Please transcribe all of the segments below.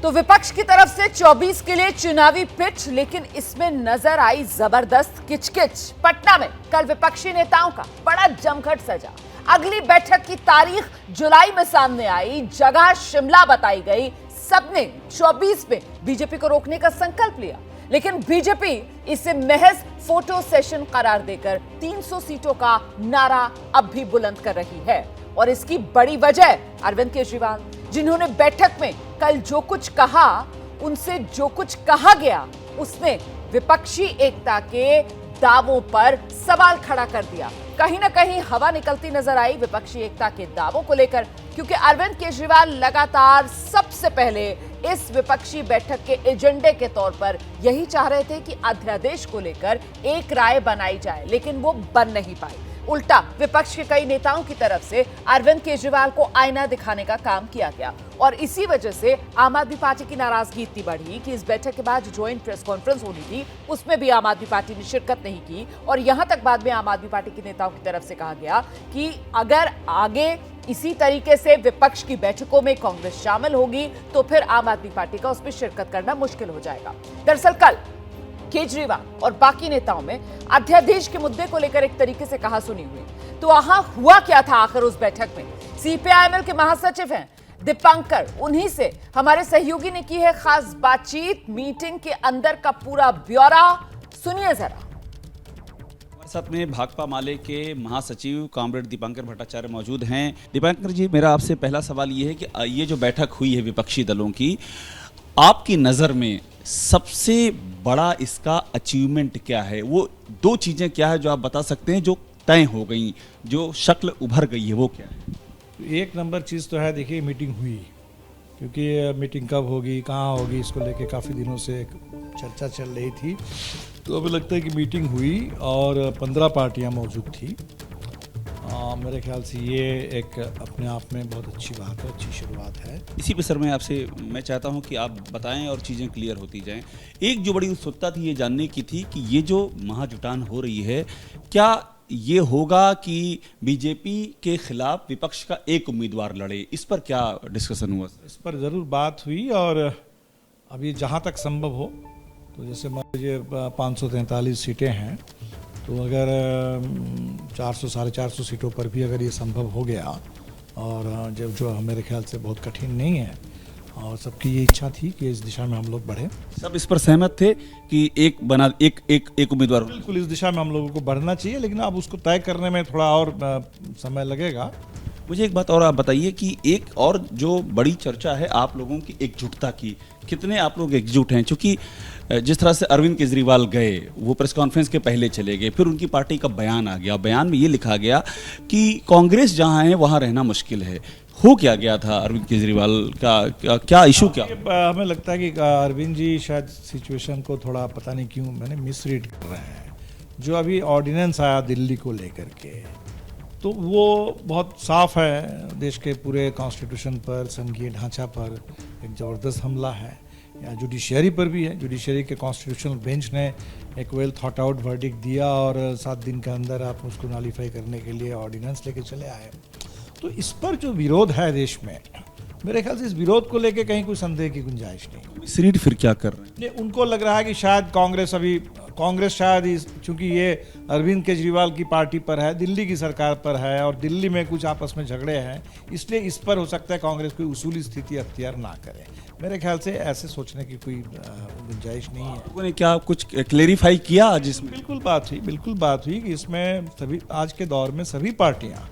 तो विपक्ष की तरफ से 24 के लिए चुनावी पिच, लेकिन इसमें नजर आई जबरदस्त किचकिच। पटना में कल विपक्षी नेताओं का बड़ा जमघट सजा। अगली बैठक की तारीख जुलाई में सामने आई, जगह शिमला बताई गई। सबने 24 में बीजेपी को रोकने का संकल्प लिया, लेकिन बीजेपी इसे महज फोटो सेशन करार देकर 300 सीटों का नारा अब भी बुलंद कर रही है। और इसकी बड़ी वजह अरविंद केजरीवाल, जिन्होंने बैठक में कल जो कुछ कहा, उनसे जो कुछ कहा गया उसने विपक्षी एकता के दावों पर सवाल खड़ा कर दिया। कहीं ना कहीं हवा निकलती नजर आई विपक्षी एकता के दावों को लेकर, क्योंकि अरविंद केजरीवाल लगातार सबसे पहले इस विपक्षी बैठक के एजेंडे के तौर पर यही चाह रहे थे कि अध्यादेश को लेकर एक राय बनाई जाए, लेकिन वो बन नहीं पाई। उल्टा विपक्ष के कई नेताओं की तरफ से अरविंद केजरीवाल को आईना दिखाने का काम किया गया, और इसी वजह से आम आदमी पार्टी की नाराजगी इतनी बढ़ी कि इस बैठक के बाद जो ज्वाइंट प्रेस कॉन्फ्रेंस होनी थी उसमें भी आम आदमी पार्टी ने शिरकत नहीं की। और यहां तक बाद में आम आदमी पार्टी के नेताओं की तरफ से कहा गया कि अगर आगे इसी तरीके से विपक्ष की बैठकों में कांग्रेस शामिल होगी तो फिर आम आदमी पार्टी का उसमें शिरकत करना मुश्किल हो जाएगा। दरअसल कल केजरीवाल और बाकी नेताओं में अध्यादेश के मुद्दे को लेकर एक तरीके से कहा सुनी हुई। तो वहां हुआ क्या था आखिर उस बैठक में? सीपीआईएमएल के महासचिव हैं दीपांकर, उन्हीं से हमारे सहयोगी ने की है खास बातचीत। मीटिंग के अंदर का पूरा ब्यौरा सुनिए जरा। हमारे साथ में भाकपा माले के महासचिव कॉमरेड दीपांकर भट्टाचार्य मौजूद हैं। दीपांकर जी, मेरा आपसे पहला सवाल ये है कि ये जो बैठक हुई है विपक्षी दलों की, आपकी नज़र में सबसे बड़ा इसका अचीवमेंट क्या है? वो दो चीज़ें क्या है जो आप बता सकते हैं जो तय हो गई, जो शक्ल उभर गई है, वो क्या है? एक नंबर चीज़ तो है, देखिए मीटिंग हुई, क्योंकि मीटिंग कब होगी, कहाँ होगी, इसको लेके काफ़ी दिनों से एक चर्चा चल रही थी। तो अभी लगता है कि मीटिंग हुई और 15 पार्टियां मौजूद थी। मेरे ख्याल से ये एक अपने आप में बहुत अच्छी बात है, अच्छी शुरुआत है। इसी पे सर मैं चाहता हूं कि आप बताएं और चीज़ें क्लियर होती जाएं। एक जो बड़ी उत्सुकता थी ये जानने की थी कि ये जो महाजुटान हो रही है, क्या ये होगा कि बीजेपी के खिलाफ विपक्ष का एक उम्मीदवार लड़े? इस पर क्या डिस्कशन हुआ? इस पर ज़रूर बात हुई, और अभी जहाँ तक संभव हो, तो जैसे मान लीजिए 543 सीटें हैं, तो अगर 400 साढ़े 400 सीटों पर भी अगर ये संभव हो गया, और जब जो मेरे ख्याल से बहुत कठिन नहीं है, और सबकी ये इच्छा थी कि इस दिशा में हम लोग बढ़ें। सब इस पर सहमत थे कि एक उम्मीदवार। बिल्कुल, इस दिशा में हम लोगों को बढ़ना चाहिए, लेकिन अब उसको तय करने में थोड़ा और समय लगेगा। मुझे एक बात और आप बताइए कि एक और जो बड़ी चर्चा है आप लोगों की एकजुटता की, कितने आप लोग एकजुट हैं? क्योंकि जिस तरह से अरविंद केजरीवाल गए, वो प्रेस कॉन्फ्रेंस के पहले चले गए, फिर उनकी पार्टी का बयान आ गया, बयान में ये लिखा गया कि कांग्रेस जहां है वहां रहना मुश्किल है। हो क्या गया था अरविंद केजरीवाल का, क्या इशू क्या? हमें लगता है कि अरविंद जी शायद सिचुएशन को थोड़ा पता नहीं क्यों मैंने मिसरीड कर रहे हैं। जो अभी ऑर्डिनेंस आया दिल्ली को लेकर के, तो वो बहुत साफ है, देश के पूरे कॉन्स्टिट्यूशन पर, संघीय ढांचा पर एक ज़बरदस्त हमला है, या जुडिशरी पर भी है। जुडिशरी के कॉन्स्टिट्यूशनल बेंच ने एक वेल थॉट आउट वर्डिक्ट दिया, और 7 दिन के अंदर आप उसको नॉलिफाई करने के लिए ऑर्डिनेंस लेके चले आए। तो इस पर जो विरोध है देश में, मेरे ख्याल से इस विरोध को लेके कहीं कोई संदेह की गुंजाइश नहीं। मिसरीड फिर क्या कर रहे हैं? उनको लग रहा है कि शायद कांग्रेस शायद चूंकि ये अरविंद केजरीवाल की पार्टी पर है, दिल्ली की सरकार पर है, और दिल्ली में कुछ आपस में झगड़े हैं, इसलिए इस पर हो सकता है कांग्रेस कोई उसूली स्थिति अख्तियार ना करे। मेरे ख्याल से ऐसे सोचने की कोई गुंजाइश नहीं है। उन्होंने क्या कुछ क्लेरिफाई किया जिसमें? बिल्कुल बात हुई कि इसमें सभी आज के दौर में सभी पार्टियां,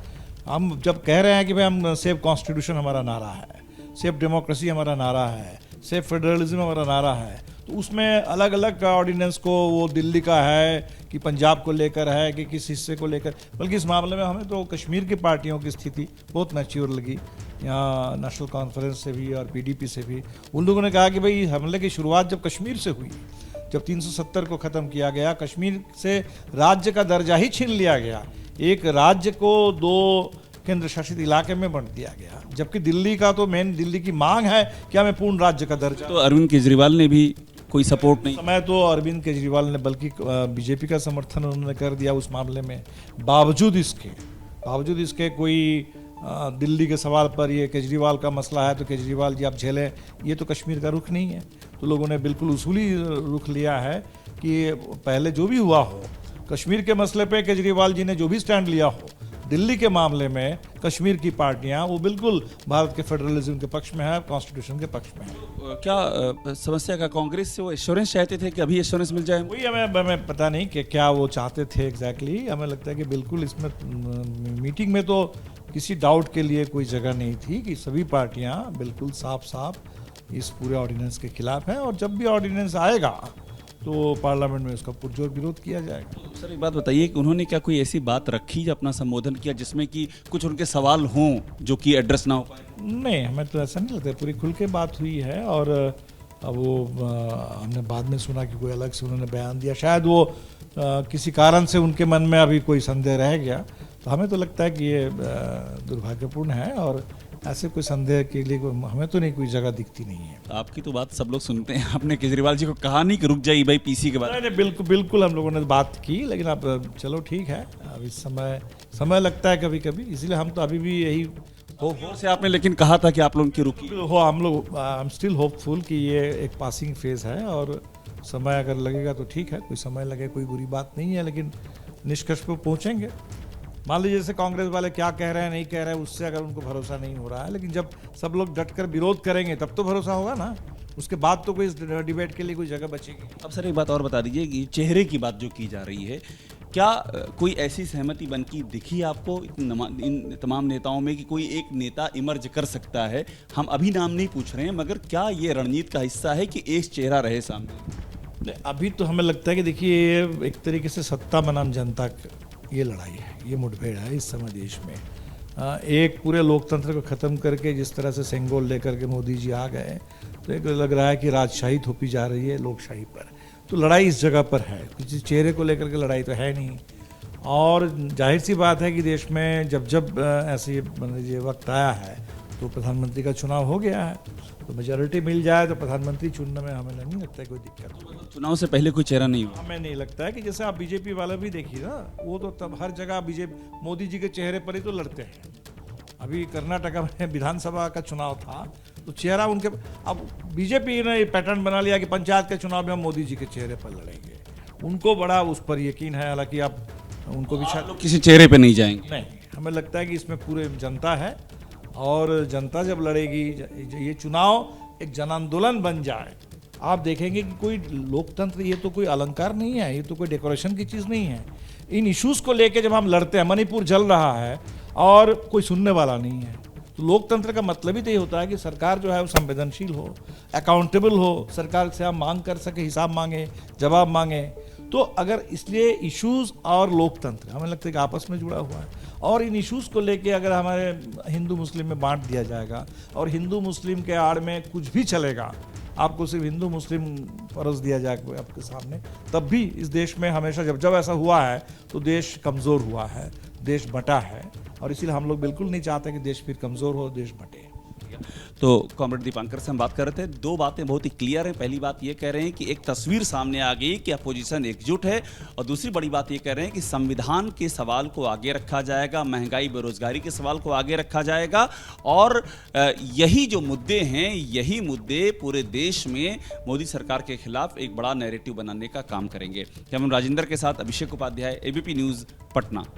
हम जब कह रहे हैं कि भाई हम सेफ कॉन्स्टिट्यूशन हमारा नारा है, सेफ डेमोक्रेसी हमारा नारा है, सेफ फेडरलिज्म हमारा नारा है, तो उसमें अलग अलग ऑर्डिनेंस को, वो दिल्ली का है कि पंजाब को लेकर है कि किस हिस्से को लेकर, बल्कि इस मामले में हमें तो कश्मीर की पार्टियों की स्थिति बहुत मैच्योर लगी। यहाँ नेशनल कॉन्फ्रेंस से भी और पीडीपी से भी उन लोगों ने कहा कि भाई हमले की शुरुआत जब कश्मीर से हुई, जब 370 को ख़त्म किया गया, कश्मीर से राज्य का दर्जा ही छीन लिया गया, एक राज्य को 2 केंद्र शासित इलाके में बांट दिया गया, जबकि दिल्ली का तो दिल्ली की मांग है कि हमें पूर्ण राज्य का दर्जा। तो अरविंद केजरीवाल ने भी कोई सपोर्ट नहीं? समय तो अरविंद केजरीवाल ने बल्कि बीजेपी का समर्थन उन्होंने कर दिया उस मामले में, बावजूद इसके कोई दिल्ली के सवाल पर ये केजरीवाल का मसला है तो केजरीवाल जी आप झेलें, ये तो कश्मीर का रुख नहीं है। तो लोगों ने बिल्कुल उसूली रुख लिया है कि पहले जो भी हुआ हो, कश्मीर के मसले पे केजरीवाल जी ने जो भी स्टैंड लिया हो, दिल्ली के मामले में कश्मीर की पार्टियां वो बिल्कुल भारत के फेडरलिज्म के पक्ष में है, कॉन्स्टिट्यूशन के पक्ष में है। क्या समस्या का कांग्रेस से वो एश्योरेंस चाहते थे कि अभी एश्योरेंस मिल जाए? वही हमें पता नहीं कि क्या वो चाहते थे एग्जैक्टली। हमें लगता है कि बिल्कुल इसमें मीटिंग में तो किसी डाउट के लिए कोई जगह नहीं थी कि सभी पार्टियां बिल्कुल साफ साफ इस पूरे ऑर्डिनेंस के खिलाफ हैं, और जब भी ऑर्डिनेंस आएगा तो पार्लियामेंट में उसका पुरजोर विरोध किया जाएगा। सर एक बात बताइए कि उन्होंने क्या कोई ऐसी बात रखी, अपना संबोधन किया जिसमें कि कुछ उनके सवाल हों जो कि एड्रेस ना हो पाए? नहीं, हमें तो ऐसा नहीं लगता, पूरी खुल के बात हुई है। और अब वो हमने बाद में सुना कि कोई अलग से उन्होंने बयान दिया, शायद वो किसी कारण से उनके मन में अभी कोई संदेह रह गया। तो हमें तो लगता है कि ये दुर्भाग्यपूर्ण है, और ऐसे कोई संदेह के लिए हमें तो नहीं कोई जगह दिखती नहीं है। आपकी तो बात सब लोग सुनते हैं, आपने केजरीवाल जी को कहा नहीं कि रुक जाइए भाई पीसी के बाद? नहीं, बिल्कुल हम लोगों ने बात की, लेकिन अब चलो ठीक है, अब इस समय लगता है कभी कभी, इसलिए हम तो अभी भी यही से आपने लेकिन कहा था कि आप लोग की रुकी हो, हम लोग आई एम स्टिल होपफुल कि ये एक पासिंग फेज है, और समय अगर लगेगा तो ठीक है, कोई समय लगे कोई बुरी बात नहीं है, लेकिन निष्कर्ष पर पहुंचेंगे। मान लीजिए जैसे कांग्रेस वाले क्या कह रहे हैं नहीं कह रहे हैं, उससे अगर उनको भरोसा नहीं हो रहा है, लेकिन जब सब लोग डटकर विरोध करेंगे तब तो भरोसा होगा ना, उसके बाद तो कोई इस डिबेट के लिए कोई जगह बचेगी। अब सर एक बात और बता दीजिए कि चेहरे की बात जो की जा रही है, क्या कोई ऐसी सहमति बन की दिखी आपको इन तमाम नेताओं में कि कोई एक नेता इमर्ज कर सकता है? हम अभी नाम नहीं पूछ रहे हैं, मगर क्या ये रणनीति का हिस्सा है कि एक चेहरा रहे सामने? अभी तो हमें लगता है कि देखिए एक तरीके से सत्ता बनाम जनता ये लड़ाई है, ये मुठभेड़ है इस समय देश में। एक पूरे लोकतंत्र को ख़त्म करके जिस तरह से सेंगोल लेकर के मोदी जी आ गए, तो एक लग रहा है कि राजशाही थोपी जा रही है लोकशाही पर। तो लड़ाई इस जगह पर है, किसी चेहरे को लेकर के लड़ाई तो है नहीं। और जाहिर सी बात है कि देश में जब ऐसे ये वक्त आया है तो प्रधानमंत्री का चुनाव हो गया है, तो मेजॉरिटी मिल जाए तो प्रधानमंत्री चुनने में हमें नहीं लगता है कोई दिक्कत। चुनाव से पहले कोई चेहरा नहीं हो? हमें नहीं लगता है कि जैसे आप बीजेपी वाले भी देखिए ना, वो तो तब हर जगह बीजेपी मोदी जी के चेहरे पर ही तो लड़ते हैं। अभी कर्नाटका में विधानसभा का चुनाव था तो चेहरा उनके, अब बीजेपी ने ये पैटर्न बना लिया कि पंचायत के चुनाव में हम मोदी जी के चेहरे पर लड़ेंगे। उनको बड़ा उस पर यकीन है, हालांकि आप उनको भी शायद किसी चेहरे पे नहीं जाएंगे। नहीं, हमें लगता है कि इसमें पूरे जनता है, और जनता जब लड़ेगी, ये चुनाव एक जन आंदोलन बन जाए, आप देखेंगे कि कोई लोकतंत्र ये तो कोई अलंकार नहीं है, ये तो कोई डेकोरेशन की चीज़ नहीं है। इन इश्यूज को लेके जब हम लड़ते हैं, मणिपुर जल रहा है और कोई सुनने वाला नहीं है, तो लोकतंत्र का मतलब ही तो ये होता है कि सरकार जो है वो संवेदनशील हो, अकाउंटेबल हो, सरकार से हम मांग कर सके, हिसाब मांगे, जवाब मांगे। तो अगर इसलिए इश्यूज और लोकतंत्र हमें लगता है कि आपस में जुड़ा हुआ है, और इन इश्यूज को लेके अगर हमारे हिंदू मुस्लिम में बांट दिया जाएगा और हिंदू मुस्लिम के आड़ में कुछ भी चलेगा, आपको सिर्फ हिंदू मुस्लिम परोस दिया जाएगा आपके सामने, तब भी इस देश में हमेशा जब ऐसा हुआ है तो देश कमज़ोर हुआ है, देश बटा है, और इसीलिए हम लोग बिल्कुल नहीं चाहते कि देश फिर कमज़ोर हो, देश बटे। तो कॉमरेड दीपांकर से हम बात कर रहे थे, दो बातें बहुत ही क्लियर हैं। पहली बात ये कह रहे हैं कि एक तस्वीर सामने आ गई कि अपोजिशन एकजुट है, और दूसरी बड़ी बात ये कह रहे हैं कि संविधान के सवाल को आगे रखा जाएगा, महंगाई बेरोजगारी के सवाल को आगे रखा जाएगा, और यही जो मुद्दे हैं, यही मुद्दे पूरे देश में मोदी सरकार के खिलाफ एक बड़ा नैरेटिव बनाने का काम करेंगे। कैमरामैन राजेंद्र के साथ अभिषेक उपाध्याय, एबीपी न्यूज़, पटना।